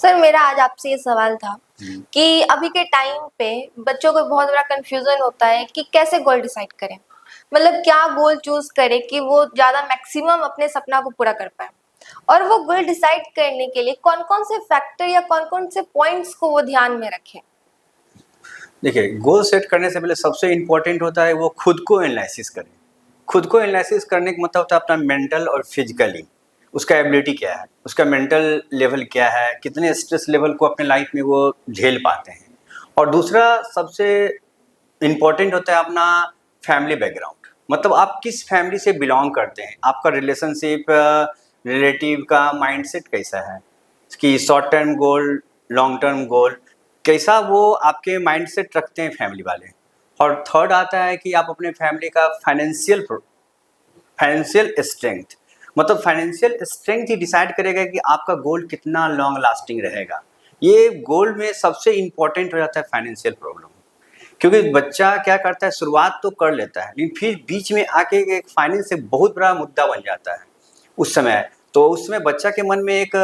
Sir मेरा आज आपसे ये सवाल था हम्म। कि अभी के टाइम पे बच्चों को बहुत बड़ा कंफ्यूजन होता है कि कैसे गोल डिसाइड करें। मतलब क्या गोल चूज करें कि वो ज्यादा मैक्सिमम अपने सपना को पूरा कर पाए। और वो गोल डिसाइड करने के लिए कौन कौन से फैक्टर या कौन कौन से पॉइंट्स को वो ध्यान में रखें। देखिए, गोल सेट करने से पहले सबसे इम्पोर्टेंट होता है वो खुद को एनालिसिस करें। खुद को एनालिसिस करने का मतलब होता है अपना मेंटल और फिजिकली उसका एबिलिटी क्या है, उसका मेंटल लेवल क्या है, कितने स्ट्रेस लेवल को अपने लाइफ में वो झेल पाते हैं। और दूसरा सबसे इम्पोर्टेंट होता है अपना फैमिली बैकग्राउंड, मतलब आप किस फैमिली से बिलोंग करते हैं, आपका रिलेशनशिप रिलेटिव का माइंडसेट कैसा है, कि short term goal, long term goal, कैसा वो आपके माइंडसेट रखते हैं फैमिली वाले। और थर्ड आता है कि आप अपने फैमिली का फाइनेंशियल स्ट्रेंथ, मतलब फाइनेंशियल स्ट्रेंथ ही डिसाइड करेगा कि आपका गोल कितना लॉन्ग लास्टिंग रहेगा। ये गोल में सबसे इम्पोर्टेंट हो जाता है फाइनेंशियल प्रॉब्लम, क्योंकि बच्चा क्या करता है, शुरुआत तो कर लेता है लेकिन फिर बीच में आके एक फाइनेंस से बहुत बड़ा मुद्दा बन जाता है उस समय। तो उस समय बच्चा के मन में एक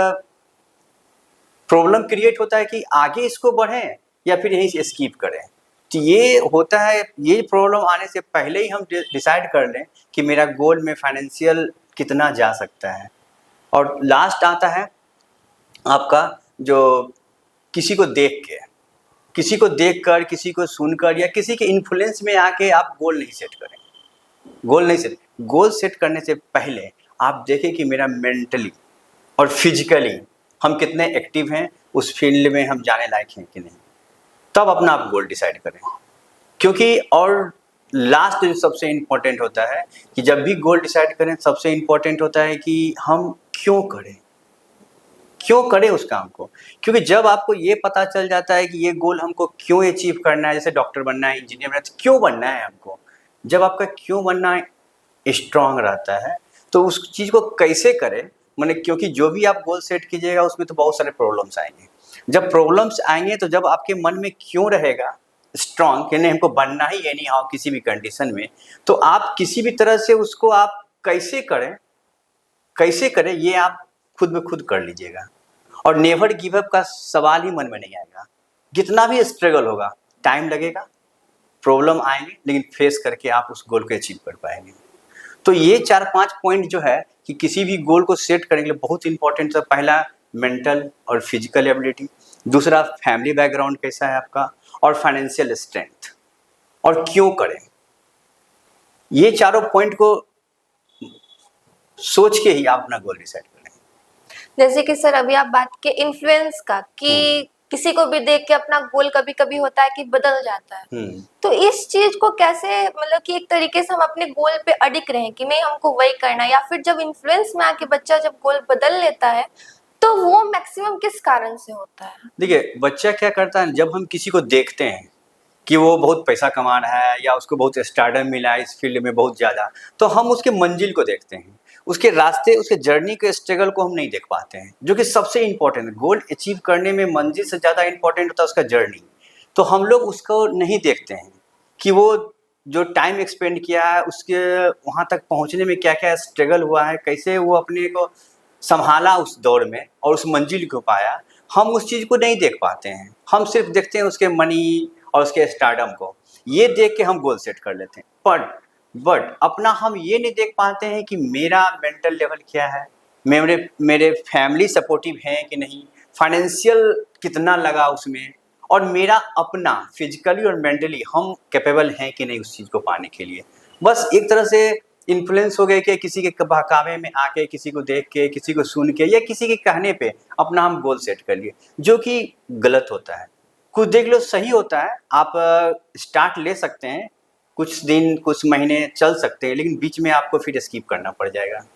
प्रॉब्लम क्रिएट होता है कि आगे इसको बढ़ें या फिर यहीं से स्किप करें। तो ये होता है, ये प्रॉब्लम आने से पहले ही हम डिसाइड कर लें कि मेरा गोल में फाइनेंशियल कितना जा सकता है। और लास्ट आता है आपका जो किसी को देखकर, किसी को सुनकर या किसी के इन्फ्लुएंस में आके आप गोल नहीं सेट करें। गोल सेट करने से पहले आप देखें कि मेरा मेंटली और फिजिकली हम कितने एक्टिव हैं, उस फील्ड में हम जाने लायक हैं कि नहीं, तब अपना आप गोल डिसाइड करें। क्योंकि और लास्ट जो सबसे इम्पोर्टेंट होता है कि जब भी गोल डिसाइड करें, सबसे इम्पोर्टेंट होता है कि हम क्यों करें उस काम को। क्योंकि जब आपको ये पता चल जाता है कि ये गोल हमको क्यों अचीव करना है, जैसे डॉक्टर बनना है, इंजीनियर बनना है, तो क्यों बनना है हमको, जब आपका क्यों बनना स्ट्रांग रहता है तो उस चीज़ को कैसे करें, मैंने, क्योंकि जो भी आप गोल सेट कीजिएगा उसमें तो बहुत सारे प्रॉब्लम्स आएंगे। जब प्रॉब्लम्स आएंगे तो जब आपके मन में क्यों रहेगा स्ट्रांग कि नहीं हमको बनना ही है, नहीं हाँ किसी भी कंडीशन में, तो आप किसी भी तरह से उसको आप कैसे करें ये आप खुद में खुद कर लीजिएगा। और नेवर गिव अप का सवाल ही मन में नहीं आएगा। जितना भी स्ट्रगल होगा, टाइम लगेगा, प्रॉब्लम आएंगे, लेकिन फेस करके आप उस गोल को अचीव कर पाएंगे। तो ये 4-5 पॉइंट जो है कि किसी भी गोल को सेट करने के लिए बहुत इंपॉर्टेंट है। पहला मेंटल और फिजिकल एबिलिटी, दूसरा फैमिली बैकग्राउंड कैसा है आपका, और फाइनेंशियल स्ट्रेंथ, और क्यों करें। ये चारों पॉइंट को सोच के ही आप अपना गोल डिसाइड करें। जैसे कि सर अभी आप बात के इन्फ्लुएंस का कि किसी को भी देख के अपना गोल कभी कभी होता है कि बदल जाता है। तो इस चीज को कैसे, मतलब कि एक तरीके से हम अपने गोल पे अडिग रहें कि नहीं हमको वही करना है, या फिर जब इन्फ्लुएंस में आके बच्चा जब गोल बदल लेता है तो वो मैक्सिमम किस कारण से होता है। देखिए, बच्चा क्या करता है, जब हम किसी को देखते हैं कि वो बहुत पैसा कमा रहा है या उसको बहुत स्टारडम मिला है इस फील्ड में बहुत ज़्यादा, तो हम उसके मंजिल को देखते हैं, उसके रास्ते, उसके जर्नी के स्ट्रगल को हम नहीं देख पाते हैं, जो कि सबसे इम्पोर्टेंट है। गोल अचीव करने में मंजिल से ज़्यादा इम्पोर्टेंट होता है उसका जर्नी। तो हम लोग उसको नहीं देखते हैं कि वो जो टाइम एक्सपेंड किया है, उसके वहाँ तक पहुँचने में क्या क्या स्ट्रगल हुआ है, कैसे वो अपने को संभाला उस दौर में और उस मंजिल को पाया। हम उस चीज़ को नहीं देख पाते हैं, हम सिर्फ देखते हैं उसके मनी और उसके स्टारडम को। ये देख के हम गोल सेट कर लेते हैं, बट अपना हम ये नहीं देख पाते हैं कि मेरा मेंटल लेवल क्या है, मेरे मेरे फैमिली सपोर्टिव हैं कि नहीं, फाइनेंशियल कितना लगा उसमें, और मेरा अपना फिजिकली और मेंटली हम कैपेबल हैं कि नहीं उस चीज़ को पाने के लिए। बस एक तरह से इन्फ्लुएंस हो गए कि किसी के बहकावे में आके, किसी को देख के, किसी को सुन के या किसी के कहने पे अपना हम गोल सेट कर लिए, जो कि गलत होता है। कुछ देख लो सही होता है, आप स्टार्ट ले सकते हैं, कुछ दिन कुछ महीने चल सकते हैं, लेकिन बीच में आपको फिर स्किप करना पड़ जाएगा।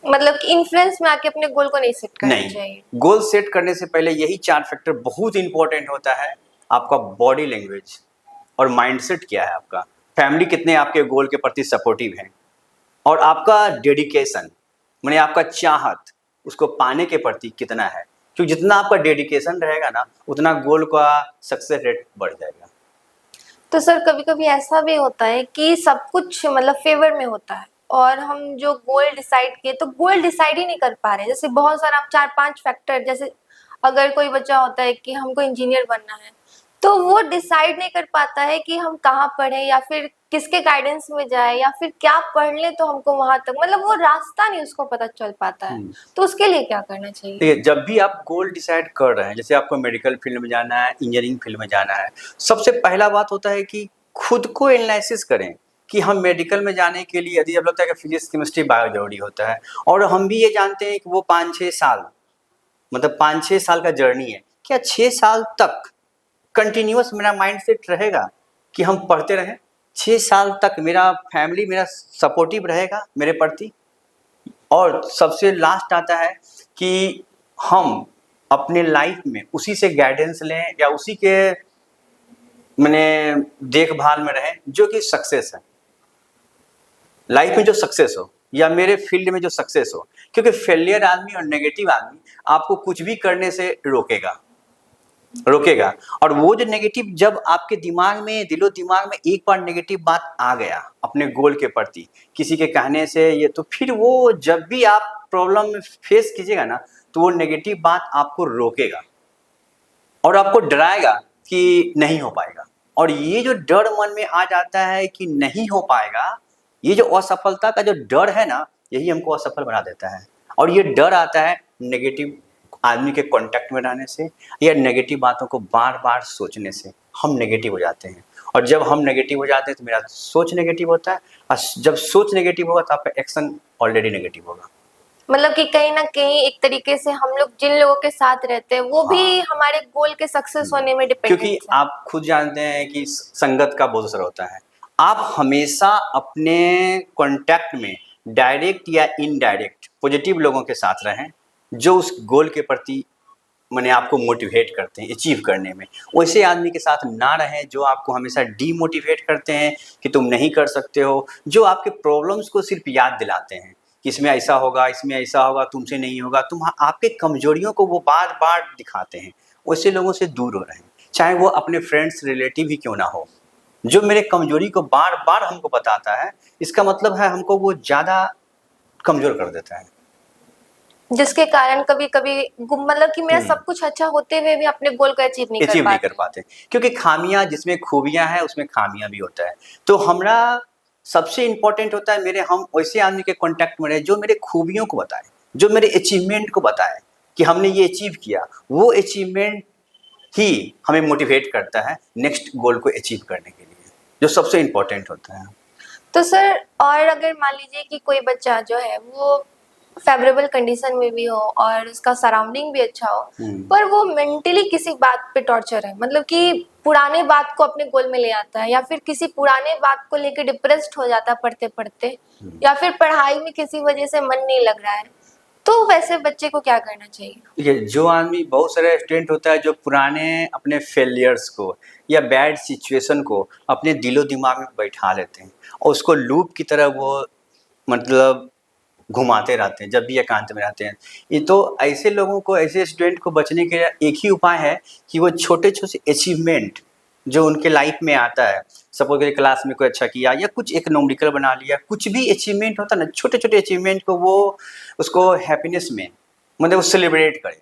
मतलब कि इन्फ्लुएंस में आके अपने गोल को नहीं सेट करना नहीं, चाहिए। गोल सेट करने से पहले यही 4 फैक्टर बहुत इंपॉर्टेंट होता है। आपका बॉडी लैंग्वेज और माइंडसेट क्या है आपका, फैमिली कितने आपके गोल के प्रति सपोर्टिव हैं, और आपका डेडिकेशन, माने आपका चाहत उसको पाने के प्रति कितना है। क्योंकि जितना आपका डेडिकेशन रहेगा ना, उतना गोल का सक्सेस रेट बढ़ जाएगा। तो सर कभी कभी ऐसा भी होता है कि सब कुछ मतलब फेवर में होता है और हम जो गोल डिसाइड किए तो गोल डिसाइड ही नहीं कर पा रहे। जैसे बहुत सारा 4-5 फैक्टर, जैसे अगर कोई बच्चा होता है कि हमको इंजीनियर बनना है, तो वो डिसाइड नहीं कर पाता है कि हम कहाँ पढ़े या फिर किसके गाइडेंस में जाए या फिर क्या पढ़ ले तो हमको वहां तक, मतलब वो रास्ता नहीं उसको पता चल पाता है। तो उसके लिए क्या करना चाहिए? देखिए, जब भी आप गोल डिसाइड कर रहे हैं, जैसे आपको मेडिकल फील्ड में जाना है, इंजीनियरिंग फील्ड में जाना है, सबसे पहला बात होता है कि खुद को एनालिसिस करें कि हम मेडिकल में जाने के लिए, यदि जब लगता है कि फिजिक्स केमिस्ट्री बायो जरूरी होता है, और हम भी ये जानते हैं कि वो 5-6 साल, मतलब 5-6 साल का जर्नी है, क्या 6 साल तक कंटिन्यूअस मेरा माइंड सेट रहेगा कि हम पढ़ते रहें? 6 साल तक मेरा फैमिली मेरा सपोर्टिव रहेगा मेरे प्रति? और सबसे लास्ट आता है कि हम अपने लाइफ में उसी से गाइडेंस लें या उसी के मैंने देखभाल में रहें जो कि सक्सेस है, लाइफ में जो सक्सेस हो या मेरे फील्ड में जो सक्सेस हो। क्योंकि फेलियर आदमी और नेगेटिव आदमी आपको कुछ भी करने से रोकेगा। और वो जो नेगेटिव, जब आपके दिमाग में, दिलो दिमाग में एक बार नेगेटिव बात आ गया अपने गोल के प्रति किसी के कहने से, ये तो फिर वो जब भी आप प्रॉब्लम में फेस कीजिएगा ना, तो वो नेगेटिव बात आपको रोकेगा और आपको डराएगा कि नहीं हो पाएगा। और ये जो डर मन में आ जाता है कि नहीं हो पाएगा, ये जो असफलता का जो डर है ना, यही हमको असफल बना देता है। और ये डर आता है नेगेटिव आदमी के कांटेक्ट में रहने से या नेगेटिव बातों को बार बार सोचने से हम नेगेटिव हो जाते हैं। और जब हम नेगेटिव हो जाते हैं तो मेरा सोच नेगेटिव होता है, और जब सोच नेगेटिव होगा तो आपका एक्शन ऑलरेडी नेगेटिव होगा। मतलब कि कहीं ना कहीं एक तरीके से हम लोग जिन लोगों के साथ रहते हैं वो भी हमारे गोल के सक्सेस होने में डिपेंडेंट है। क्योंकि आप खुद जानते हैं कि संगत का बहुत असर होता है। आप हमेशा अपने कांटेक्ट में डायरेक्ट या इनडायरेक्ट पॉजिटिव लोगों के साथ रहें जो उस गोल के प्रति माने आपको मोटिवेट करते हैं अचीव करने में। वैसे आदमी के साथ ना रहें जो आपको हमेशा डीमोटिवेट करते हैं कि तुम नहीं कर सकते हो, जो आपके प्रॉब्लम्स को सिर्फ याद दिलाते हैं कि इसमें ऐसा होगा, इसमें ऐसा होगा, तुमसे नहीं होगा, तुम आपके कमजोरियों को वो बार बार दिखाते हैं। वैसे लोगों से दूर हो रहें, चाहे वो अपने फ्रेंड्स रिलेटिव ही क्यों ना हो। जो मेरे कमजोरी को बार बार हमको बताता है, इसका मतलब है हमको वो ज़्यादा कमज़ोर कर देता है, जिसके कारण कभी कभी मतलब कि मेरा सब कुछ अच्छा होते हुए भी अपने गोल को अचीव नहीं कर पाते। क्योंकि खामियां जिसमें खूबियां हैं उसमें खामियां भी होता है। तो हमारा सबसे इम्पोर्टेंट होता है मेरे, हम वैसे आदमी के कांटेक्ट में रहे जो मेरे खूबियों को बताए, जो मेरे अचीवमेंट को बताए कि हमने ये अचीव किया। वो अचीवमेंट ही हमें मोटिवेट करता है नेक्स्ट गोल को अचीव करने के लिए, जो सबसे इम्पोर्टेंट होता है। तो सर, और अगर मान लीजिए कि कोई बच्चा जो है वो फेवरेबल कंडीशन में भी हो और उसका सराउंडिंग भी अच्छा हो, पर वो मेंटली किसी बात पे टॉर्चर है, मतलब कि पुराने बात को अपने गोल में ले आता है या फिर किसी पुराने बात को लेकर डिप्रेस्ड हो जाता है पढ़ते पढ़ते, या फिर पढ़ाई में किसी वजह से मन नहीं लग रहा है, तो वैसे बच्चे को क्या करना चाहिए? देखिए, जो आदमी, बहुत सारे स्टूडेंट होता है जो पुराने अपने फेलियर्स को या बैड सिचुएशन को अपने दिलो दिमाग में बैठा लेते हैं और उसको लूप की तरह वो मतलब घुमाते रहते हैं जब भी एकांत में रहते हैं। ये तो ऐसे लोगों को, ऐसे स्टूडेंट को बचने के लिए एक ही उपाय है कि वो छोटे छोटे अचीवमेंट जो उनके लाइफ में आता है, सपोज करिए क्लास में कोई अच्छा किया या कुछ एक नोमेरिकल बना लिया, कुछ भी अचीवमेंट होता है ना, छोटे छोटे अचीवमेंट को वो उसको हैप्पीनेस में मतलब वो सेलिब्रेट करे,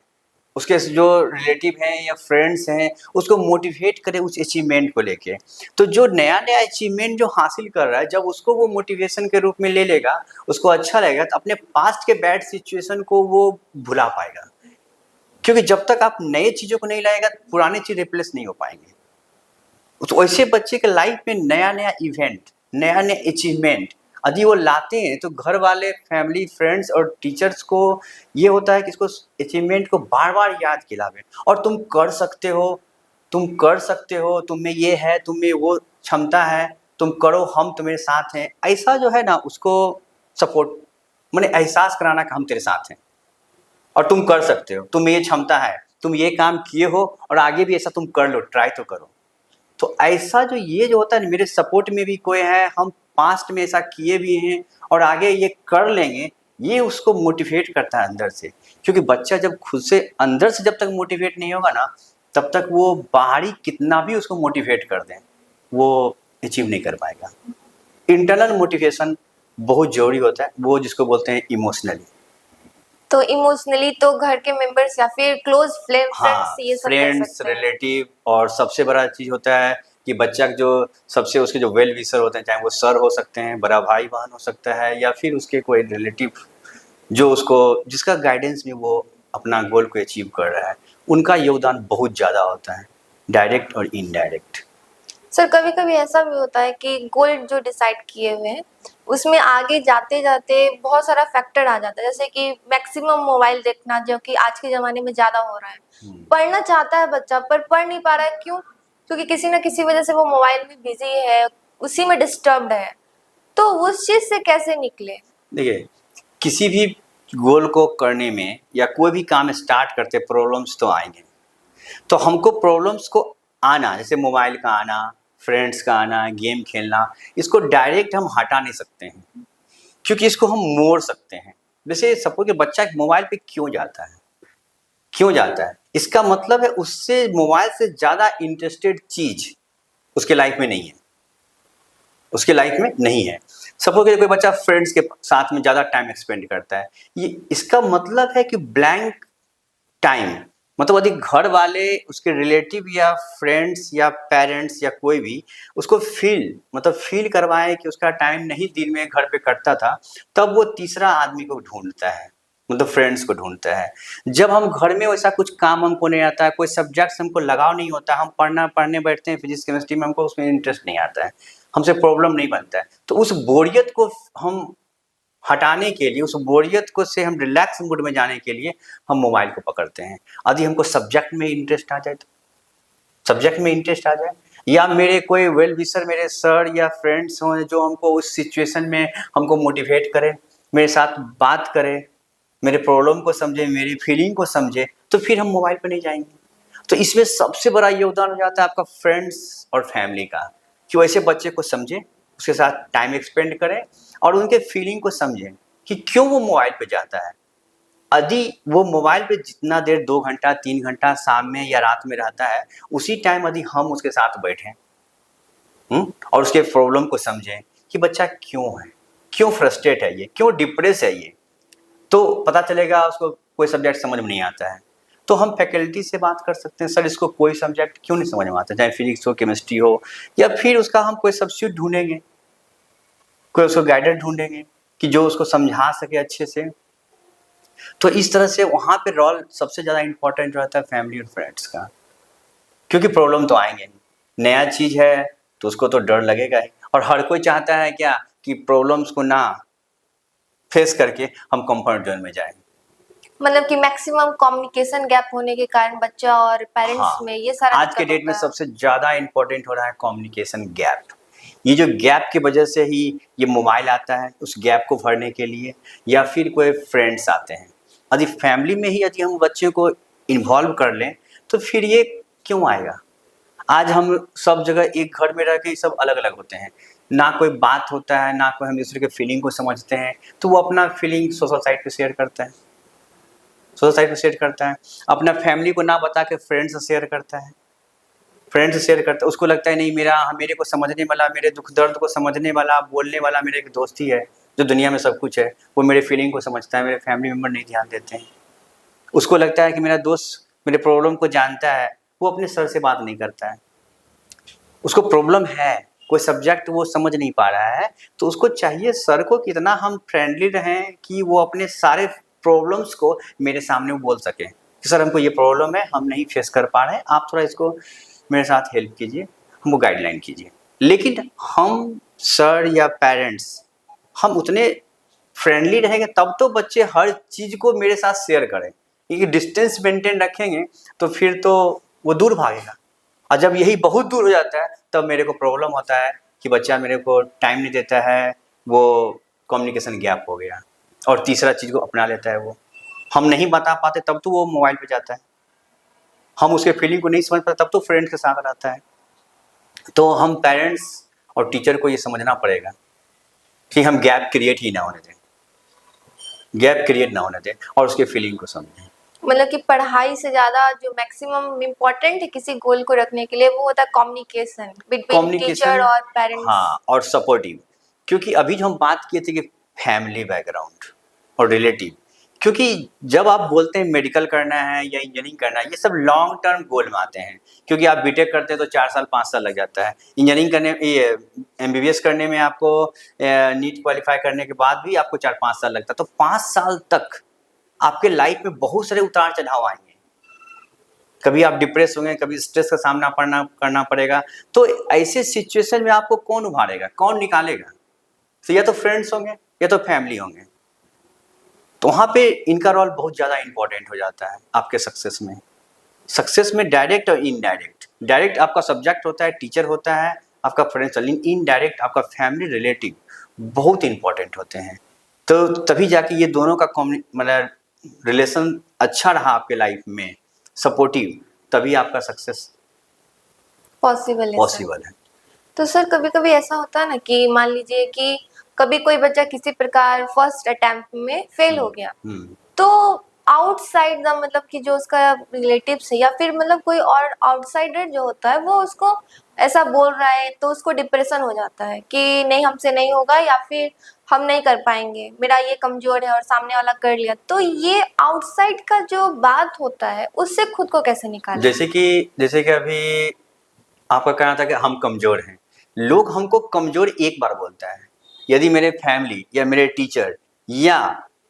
उसके जो रिलेटिव हैं या फ्रेंड्स हैं उसको मोटिवेट करे उस अचीवमेंट को लेके। तो जो नया नया अचीवमेंट जो हासिल कर रहा है, जब उसको वो मोटिवेशन के रूप में ले लेगा, उसको अच्छा लगेगा, तो अपने पास्ट के बैड सिचुएशन को वो भुला पाएगा। क्योंकि जब तक आप नए चीज़ों को नहीं लाएगा, पुराने चीज़ रिप्लेस नहीं हो पाएंगे। तो वैसे बच्चे के लाइफ में नया नया इवेंट, नया नया अचीवमेंट यदि वो लाते हैं तो घर वाले, फैमिली, फ्रेंड्स और टीचर्स को ये होता है कि इसको अचीवमेंट को बार बार याद दिलावे और तुम कर सकते हो, तुम कर सकते हो, तुम में ये है, तुम में वो क्षमता है, तुम करो, हम तुम्हारे साथ हैं। ऐसा जो है ना, उसको सपोर्ट मैंने एहसास कराना कि हम तेरे साथ हैं और तुम कर सकते हो, तुम में ये क्षमता है, तुम ये काम किए हो और आगे भी ऐसा तुम कर लो, ट्राई तो करो। तो ऐसा जो ये जो होता है, मेरे सपोर्ट में भी कोई है, हम पास्ट में ऐसा किए भी हैं और आगे ये कर लेंगे, ये उसको मोटिवेट करता है अंदर से। क्योंकि बच्चा जब खुद से अंदर से जब तक मोटिवेट नहीं होगा ना, तब तक वो बाहरी कितना भी उसको मोटिवेट कर दें, वो अचीव नहीं कर पाएगा। इंटरनल मोटिवेशन बहुत जरूरी होता है, वो जिसको बोलते हैं इमोशनली। तो इमोशनली तो घर के मेंबर्स या फिर क्लोज फ्रेंड्स हाँ, ये सब कर फ्रेंड्स, सकते हैं। रिलेटिव, और सबसे बड़ा चीज़ होता है कि बच्चा जो सबसे उसके जो वेल विशर होते हैं, चाहे वो सर हो सकते हैं, बड़ा भाई बहन हो सकता है, या फिर उसके कोई रिलेटिव जो उसको जिसका गाइडेंस में वो अपना गोल को अचीव कर रहा है, उनका योगदान बहुत ज़्यादा होता है, डायरेक्ट और इनडायरेक्ट। सर कभी कभी ऐसा भी होता है कि गोल जो डिसाइड किए हुए हैं उसमें आगे जाते जाते बहुत सारा फैक्टर आ जाता है, जैसे कि मैक्सिमम मोबाइल देखना जो कि आज के ज़माने में ज़्यादा हो रहा है। पढ़ना चाहता है बच्चा पर पढ़ नहीं पा रहा है, क्यों? क्योंकि किसी न किसी वजह से वो मोबाइल में बिजी है, उसी में डिस्टर्ब्ड है। तो उस चीज़ से कैसे निकले? देखिए, किसी भी गोल को करने में या कोई भी काम स्टार्ट करते प्रॉब्लम्स तो आएंगे, तो हमको प्रॉब्लम्स को आना, जैसे मोबाइल का आना, फ्रेंड्स का आना, गेम खेलना, इसको डायरेक्ट हम हटा नहीं सकते हैं, क्योंकि इसको हम मोड़ सकते हैं। जैसे सपोज कि बच्चा मोबाइल पे क्यों जाता है, क्यों जाता है, इसका मतलब है उससे मोबाइल से ज़्यादा इंटरेस्टेड चीज़ उसके लाइफ में नहीं है, उसके लाइफ में नहीं है। सपोज कि कोई बच्चा फ्रेंड्स के साथ में ज़्यादा टाइम स्पेंड करता है, ये इसका मतलब है कि ब्लैंक टाइम, मतलब यदि घर वाले उसके रिलेटिव या फ्रेंड्स या पेरेंट्स या कोई भी उसको फील करवाए कि उसका टाइम नहीं दिन में घर पे कटता था, तब वो तीसरा आदमी को ढूंढता है, मतलब फ्रेंड्स को ढूंढता है। जब हम घर में वैसा कुछ काम हमको नहीं आता है, कोई सब्जेक्ट्स हमको लगाव नहीं होता, हम पढ़ने बैठते हैं फिजिक्स केमिस्ट्री में, हमको उसमें इंटरेस्ट नहीं आता है, हमसे प्रॉब्लम नहीं बनता है, तो उस बोरियत को हम हटाने के लिए, उस बोरियत को से हम रिलैक्स मूड में जाने के लिए हम मोबाइल को पकड़ते हैं। यदि हमको सब्जेक्ट में इंटरेस्ट आ जाए, तो सब्जेक्ट में इंटरेस्ट आ जाए, या मेरे कोई वेल विशर मेरे सर या फ्रेंड्स हों जो हमको उस सिचुएशन में हमको मोटिवेट करें, मेरे साथ बात करें, मेरे प्रॉब्लम को समझे, मेरी फीलिंग को समझे, तो फिर हम मोबाइल पर नहीं जाएंगे। तो इसमें सबसे बड़ा योगदान हो जाता है आपका फ्रेंड्स और फैमिली का, कि वैसे बच्चे को समझें, उसके साथ टाइम एक्सपेंड करें और उनके फीलिंग को समझें कि क्यों वो मोबाइल पे जाता है। यदि वो मोबाइल पे जितना देर 2 घंटा 3 घंटा शाम में या रात में रहता है, उसी टाइम यदि हम उसके साथ बैठें और उसके प्रॉब्लम को समझें कि बच्चा क्यों है, क्यों फ्रस्ट्रेट है, ये क्यों डिप्रेस है, ये तो पता चलेगा। उसको कोई सब्जेक्ट समझ में नहीं आता है तो हम फैकल्टी से बात कर सकते हैं, सर इसको कोई सब्जेक्ट क्यों नहीं समझ में आता, चाहे फिजिक्स हो, केमिस्ट्री हो, या फिर उसका हम कोई सब्स्टिट्यूट ढूंढेंगे, कोई उसको गाइडर ढूंढेंगे कि जो उसको समझा सके अच्छे से। तो इस तरह से वहाँ पे रोल सबसे ज़्यादा इम्पोर्टेंट रहता है फैमिली और फ्रेंड्स का, क्योंकि प्रॉब्लम तो आएंगे, नया चीज़ है तो उसको तो डर लगेगा ही, और हर कोई चाहता है क्या कि प्रॉब्लम्स को ना फेस करके हम कंफर्ट जोन में जाएं। मतलब कि मैक्सिमम कम्युनिकेशन गैप होने के कारण बच्चा और पेरेंट्स हाँ, में ये सारा आज के दिक्कत डेट में होता है। सबसे ज़्यादा इम्पोर्टेंट हो रहा है कम्युनिकेशन गैप। ये जो गैप की वजह से ही ये मोबाइल आता है, उस गैप को भरने के लिए, या फिर कोई फ्रेंड्स आते हैं। यदि फैमिली में ही यदि हम बच्चे को इन्वॉल्व कर लें तो फिर ये क्यों आएगा। आज हम सब जगह एक घर में रह के सब अलग अलग होते हैं, ना कोई बात होता है, ना कोई हम दूसरे के फीलिंग को समझते हैं, तो वो अपना फीलिंग सोशल साइट पे शेयर करता है, सोशल साइट पे शेयर करता है, अपना फैमिली को ना बता के फ्रेंड्स से शेयर करता है, फ्रेंड से शेयर करता है। उसको लगता है नहीं, मेरे को समझने वाला, मेरे दुख दर्द को समझने वाला, बोलने वाला मेरा एक दोस्त ही है जो दुनिया में सब कुछ है, वो मेरे फीलिंग को समझता है, मेरे फैमिली मेम्बर नहीं ध्यान देते हैं। उसको लगता है कि मेरा दोस्त मेरे प्रॉब्लम को जानता है, वो अपने सर से बात नहीं करता है। उसको प्रॉब्लम है, कोई सब्जेक्ट वो समझ नहीं पा रहा है, तो उसको चाहिए सर को कितना हम फ्रेंडली रहें कि वो अपने सारे प्रॉब्लम्स को मेरे सामने बोल सके कि सर हमको ये प्रॉब्लम है, हम नहीं फेस कर पा रहे हैं, आप थोड़ा इसको मेरे साथ हेल्प कीजिए, हमको गाइडलाइन कीजिए। लेकिन हम सर या पेरेंट्स हम उतने फ्रेंडली रहेंगे तब तो बच्चे हर चीज़ को मेरे साथ शेयर करें, क्योंकि डिस्टेंस मेंटेन रखेंगे तो फिर तो वो दूर भागेगा, और जब यही बहुत दूर हो जाता है तब मेरे को प्रॉब्लम होता है कि बच्चा मेरे को टाइम नहीं देता है, वो कम्युनिकेशन गैप हो गया, और तीसरा चीज़ को अपना लेता है। वो हम नहीं बता पाते तब तो वो मोबाइल पे जाता है, हम उसके फीलिंग को नहीं समझ पाते तब तो फ्रेंड्स के साथ रहता है। तो हम पेरेंट्स और टीचर को ये समझना पड़ेगा कि हम गैप क्रिएट ही ना होने दें, गैप क्रिएट ना होने दें और उसके फीलिंग को समझें। मतलब कि पढ़ाई से ज्यादा जो मैक्सिमम इम्पोर्टेंट है किसी गोल को रखने के लिए वो होता है कम्युनिकेशन बिटवीन टीचर और पेरेंट्स। हाँ, और सपोर्टिव, क्योंकि अभी जो हम बात किए थे कि फैमिली बैकग्राउंड और रिलेटिव, क्योंकि जब आप बोलते हैं मेडिकल करना है या इंजीनियरिंग करना है, ये सब लॉन्ग टर्म गोल में आते हैं। क्योंकि आप बीटेक करते हैं तो 4 साल 5 साल लग जाता है। इंजीनियरिंग करने ये एमबीबीएस करने में आपको नीट क्वालिफाई करने के बाद भी आपको 4-5 साल लगता है। तो 5 साल तक आपके लाइफ में बहुत सारे उतार चढ़ाव आएंगे। कभी आप डिप्रेस होंगे, कभी स्ट्रेस का सामना करना पड़ेगा। तो ऐसे सिचुएशन में आपको कौन उभारेगा, कौन निकालेगा? तो या तो फ्रेंड्स होंगे या तो फैमिली होंगे। तो वहाँ पे इनका रोल बहुत ज़्यादा इंपॉर्टेंट हो जाता है आपके सक्सेस में। सक्सेस में डायरेक्ट और इनडायरेक्ट। डायरेक्ट आपका सब्जेक्ट होता है, टीचर होता है, आपका फ्रेंड्स, लेकिन इनडायरेक्ट आपका फैमिली रिलेटिव बहुत इंपॉर्टेंट होते हैं। तो तभी जाके ये दोनों का मतलब रिलेशन अच्छा रहा आपके लाइफ में, सपोर्टिव, तभी आपका सक्सेस पॉसिबल है सर। पॉसिबल है। तो सर कभी कभी ऐसा होता है ना कि मान लीजिए कि कभी कोई बच्चा किसी प्रकार फर्स्ट अटेम्प्ट में फेल हो गया, तो आउटसाइड द मतलब कि जो उसका रिलेटिव्स है या फिर मतलब कोई और आउटसाइडर जो होता है वो उसको ऐसा बोल रहा है, तो उसको डिप्रेशन हो जाता है कि नहीं हमसे नहीं होगा या फिर हम नहीं कर पाएंगे, मेरा ये कमजोर है और सामने वाला कर लिया। तो ये आउटसाइड का जो बात होता है उससे खुद को कैसे निकालें? जैसे कि अभी आपका कहना था कि हम कमज़ोर हैं। लोग हमको कमज़ोर एक बार बोलता है। यदि मेरे फैमिली या मेरे टीचर या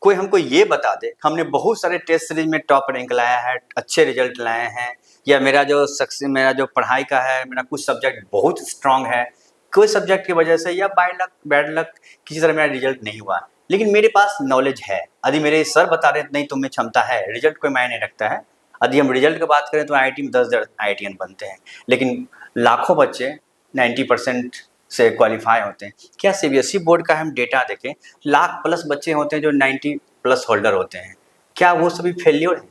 कोई हमको ये बता दे, हमने बहुत सारे टेस्ट सीरीज में टॉप रैंक लाया है, अच्छे रिजल्ट लाए हैं, या मेरा जो पढ़ाई का है, मेरा कुछ सब्जेक्ट बहुत स्ट्रांग है, कोई सब्जेक्ट की वजह से या बाय लक बैड लक किसी तरह मेरा रिजल्ट नहीं हुआ, लेकिन मेरे पास नॉलेज है। यदि मेरे सर बता रहे नहीं तुम्हें क्षमता है, रिजल्ट कोई मायने नहीं रखता है। यदि हम रिजल्ट की बात करें तो आईआईटी में 10,000 आईआईटीएन बनते हैं, लेकिन लाखों बच्चे 90% से क्वालिफाई होते हैं। क्या सीबीएसई बोर्ड का हम डेटा देखें, लाख प्लस बच्चे होते हैं जो 90+ होल्डर होते हैं, क्या वो सभी फेलियर हैं?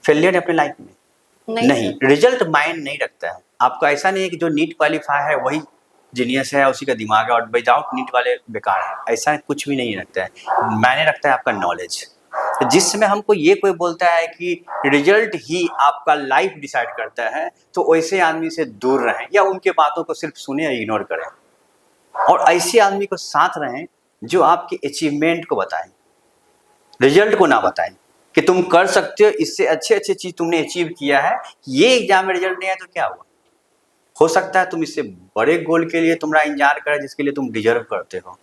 फेलियर है अपने लाइफ में? नहीं। रिजल्ट मायने नहीं रखता है। आपका ऐसा नहीं है कि जो नीट क्वालिफाई है वही जीनियस है, उसी का दिमाग है, और विदाउट नीट वाले बेकार है, ऐसा कुछ भी नहीं रखता है। मायने रखता है आपका नॉलेज। जिस समय हमको ये कोई बोलता है कि रिजल्ट ही आपका लाइफ डिसाइड करता है, तो वैसे आदमी से दूर रहें या उनके बातों को सिर्फ सुने या इग्नोर करें, और ऐसे आदमी को साथ रहें जो आपके अचीवमेंट को बताएं, रिजल्ट को ना बताएं कि तुम कर सकते हो, इससे अच्छे अच्छे चीज तुमने अचीव किया है, ये एग्जाम में रिजल्ट नहीं आया तो क्या हुआ? हो सकता है तुम इससे बड़े गोल के लिए तुम्हारा इंतजार करे जिसके लिए तुम डिजर्व करते हो,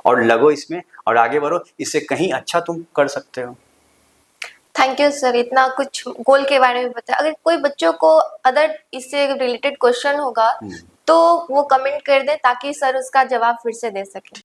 और लगो इसमें और आगे बढ़ो, इससे कहीं अच्छा तुम कर सकते हो। थैंक यू सर, इतना कुछ गोल के बारे में बताया। अगर कोई बच्चों को अदर इससे रिलेटेड क्वेश्चन होगा तो वो कमेंट कर दें ताकि सर उसका जवाब फिर से दे सकें।